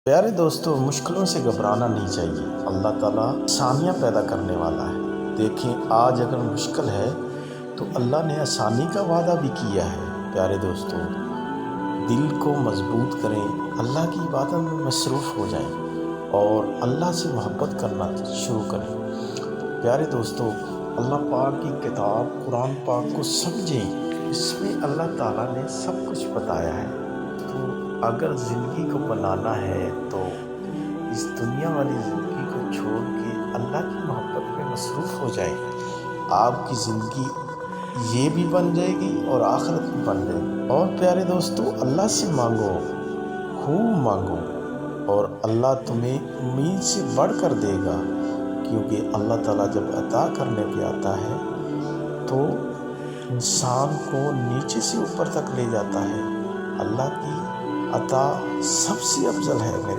پیارے دوستو، مشکلوں سے گھبرانا نہیں چاہیے۔ اللہ تعالیٰ آسانیاں پیدا کرنے والا ہے۔ دیکھیں، آج اگر مشکل ہے تو اللہ نے آسانی کا وعدہ بھی کیا ہے۔ پیارے دوستو، دل کو مضبوط کریں، اللہ کی عبادت میں مصروف ہو جائیں اور اللہ سے محبت کرنا شروع کریں۔ پیارے دوستو، اللہ پاک کی کتاب قرآن پاک کو سمجھیں۔ اس میں اللہ تعالیٰ نے سب کچھ بتایا ہے۔ تو اگر زندگی کو بنانا ہے تو اس دنیا والی زندگی کو چھوڑ کے اللہ کی محبت میں مصروف ہو جائے۔ آپ کی زندگی یہ بھی بن جائے گی اور آخرت بھی بن جائے گی۔ اور پیارے دوستو، اللہ سے مانگو، خوب مانگو، اور اللہ تمہیں امید سے بڑھ کر دے گا، کیونکہ اللہ تعالیٰ جب عطا کرنے پہ آتا ہے تو انسان کو نیچے سے اوپر تک لے جاتا ہے۔ اللہ کی عطا سب سے افضل ہے میرے